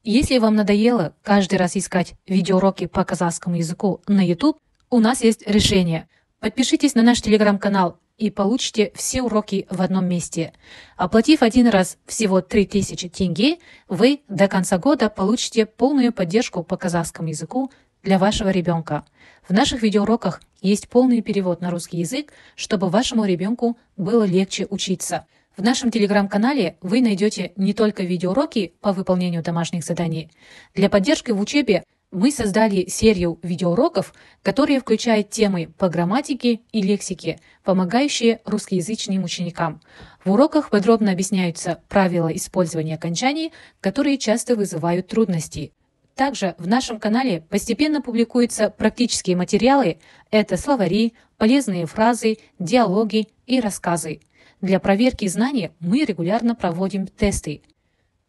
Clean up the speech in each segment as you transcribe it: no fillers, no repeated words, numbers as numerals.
Если вам надоело каждый раз искать видеоуроки по казахскому языку на YouTube, у нас есть решение. Подпишитесь на наш телеграм-канал и получите все уроки в одном месте. Оплатив один раз всего 3000 тенге, вы до конца года получите полную поддержку по казахскому языку для вашего ребенка. В наших видеоуроках есть полный перевод на русский язык, чтобы вашему ребенку было легче учиться. В нашем телеграм-канале вы найдете не только видеоуроки по выполнению домашних заданий. Для поддержки в учебе мы создали серию видеоуроков, которые включают темы по грамматике и лексике, помогающие русскоязычным ученикам. В уроках подробно объясняются правила использования окончаний, которые часто вызывают трудности. Также в нашем канале постепенно публикуются практические материалы. Это словари, полезные фразы, диалоги и рассказы. Для проверки знаний мы регулярно проводим тесты.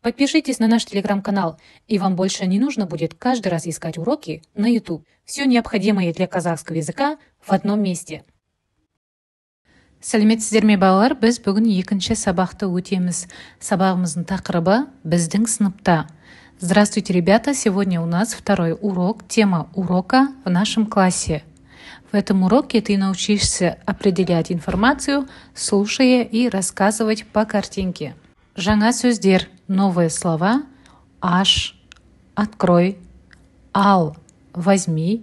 Подпишитесь на наш телеграм-канал, и вам больше не нужно будет каждый раз искать уроки на YouTube. Все необходимое для казахского языка в одном месте. Сәлеметсіздер ме балалар, біз бүгін екінші сабақты өтеміз. Сабағымыздың тақырыбы біздің сыныпта. Здравствуйте, ребята! Сегодня у нас второй урок, тема урока в нашем классе. В этом уроке ты научишься определять информацию, слушая и рассказывать по картинке. Жаңа сөздер, новые слова: аш, открой, ал, возьми,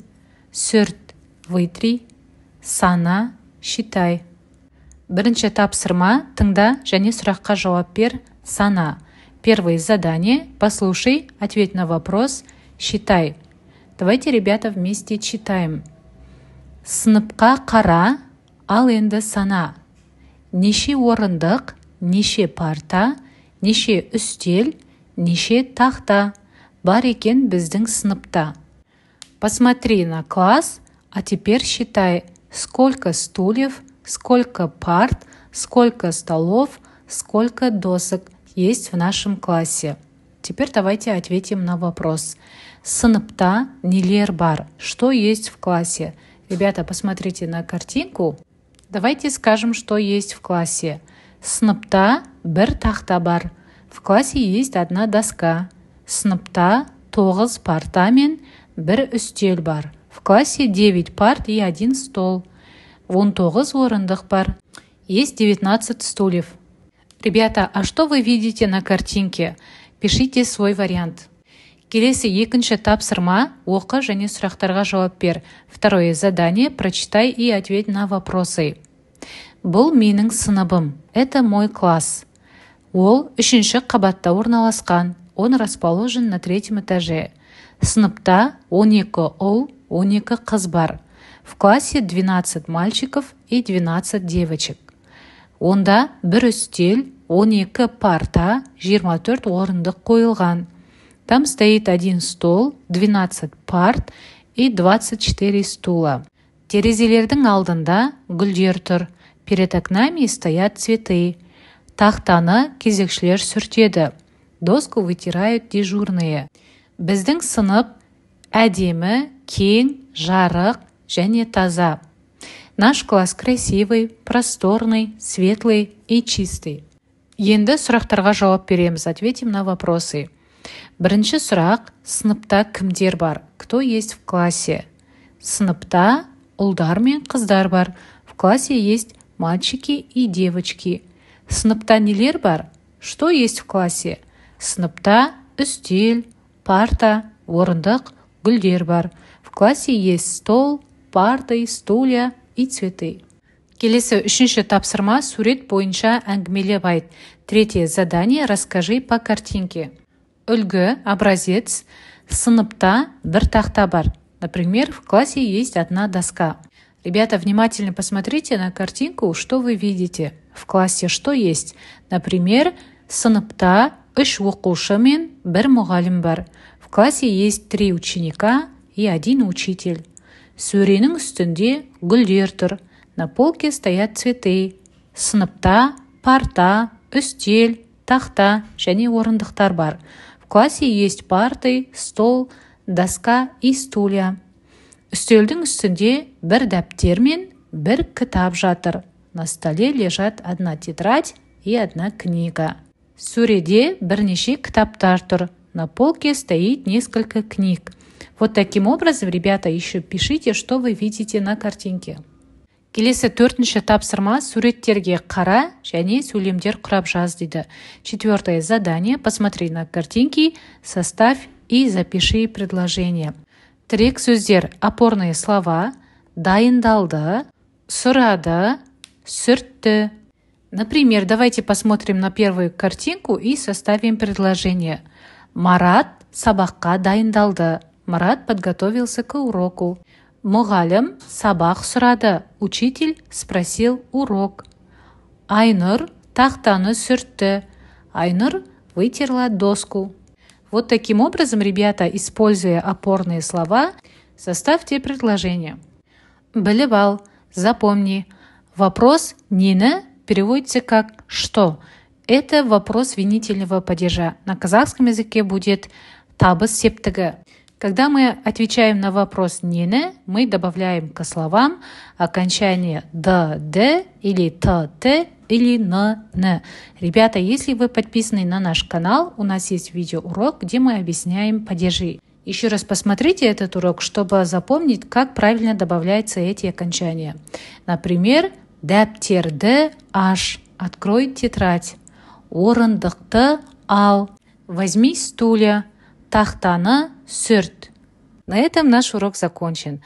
сүрт, вытри, сана, считай. Бірінші тапсырма: тыңда және сұраққа жауап бер, сана. Первое задание: послушай, ответь на вопрос, считай. Давайте, ребята, вместе читаем. Сыныпқа қара, ал енді сана. Неше орындық, неше парта, неше үстел, неше тақта бар екен біздің сыныпта. Посмотри на класс, а теперь считай, сколько стульев, сколько парт, сколько столов, сколько досок есть в нашем классе. Теперь давайте ответим на вопрос. Сыныпта нелер бар? Что есть в классе? Ребята, посмотрите на картинку. Давайте скажем, что есть в классе. Сыныпта бір тақта бар. В классе есть одна доска. Сыныпта 9 парта мен бір үстел бар. В классе 9 парт и 1 стол. 19 орындық бар. Есть 19 стульев. Ребята, а что вы видите на картинке? Пишите свой вариант. Келесі екінші тапсырма: оқы және сұрақтарға жауап бер. Второе задание: прочитай и ответь на вопросы. Бұл менің сыныбым. Это мой класс. Ол үшінші қабатта орналасқан. Он расположен на 3-м этаже. Сыныпта 12 ұл, 12 қыз бар. В классе 12 мальчиков и 12 девочек. Онда бір үстел, 12 парта, 24 орындық қойылған. Там стоит 1 стол, 12 парт и 24 стула. Терезелердің алдында гүлдер тұр. Перед окнами стоят цветы. Тақтаны кезекшілер сүртеді. Доску вытирают дежурные. Біздің сынып әдемі, кең, жарық және таза. Наш класс красивый, просторный, светлый и чистый. Енді сұрақтарға жауап береміз, ответим на вопросы. Бірінші сұрақ: сыныпта кімдер бар? Кто есть в классе? Сыныпта ұлдар мен қыздар бар. В классе есть мальчики и девочки. Сыныпта нелер бар? Что есть в классе? Сыныпта үстел, парта, орындық, гүлдер бар. В классе есть стол, парты, стулья и цветы. Келесі үшінші тапсырма: сурет бойынша әңгімелеп айт. Третье задание: расскажи по картинке. Үлгі, образец: сыныпта бір тақта бар. Например, в классе есть одна доска. Ребята, внимательно посмотрите на картинку, что вы видите. В классе что есть? Например, сыныпта 3 оқушы мен 1 мұғалім бар. В классе есть 3 ученика и 1 учитель. Сөренің үстінде гүлдер тұр. На полке стоят цветы. Сыныпта парта, үстел, тақта және орындықтар бар. В классе есть парты, стол, доска и стулья. Үстелдің үстінде бір дәптер мен бір кітап жатыр. На столе лежат одна тетрадь и одна книга. Сөреде бірнеше кітаптар тұр. На полке стоит несколько книг. Вот таким образом, ребята, еще пишите, что вы видите на картинке. Келесі төртінші тапсырма суреттерге қара және сөйлемдер құрап жаз дейді. Четвертое задание. Посмотри на картинки, составь и запиши предложение. Тірек сөздер, опорные слова, дайындалды, сұрады, сүртті. Например, давайте посмотрим на первую картинку и составим предложение. Марат сабаққа дайындалды. Марат подготовился к уроку. Мұғалім сабақ сұрады. Учитель спросил урок. Айнұр тақтаны сүртті. Айнұр вытерла доску. Вот таким образом, ребята, используя опорные слова, составьте предложение. Біліп ал, запомни. Вопрос «нені» переводится как «что?». Это вопрос винительного падежа. На казахском языке будет «табыс септігі». Когда мы отвечаем на вопрос «нені», мы добавляем к словам окончание «д», «д» или «т», «т» или «н». Ребята, если вы подписаны на наш канал, у нас есть видеоурок, где мы объясняем падежи. Еще раз посмотрите этот урок, чтобы запомнить, как правильно добавляются эти окончания. Например, дәптерді аш, открой тетрадь. Орындықты ал, возьми стулья, тақтаны сүрт. На этом наш урок закончен.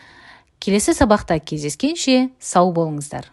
Келесі сабақта кездескенше сау болыңыздар.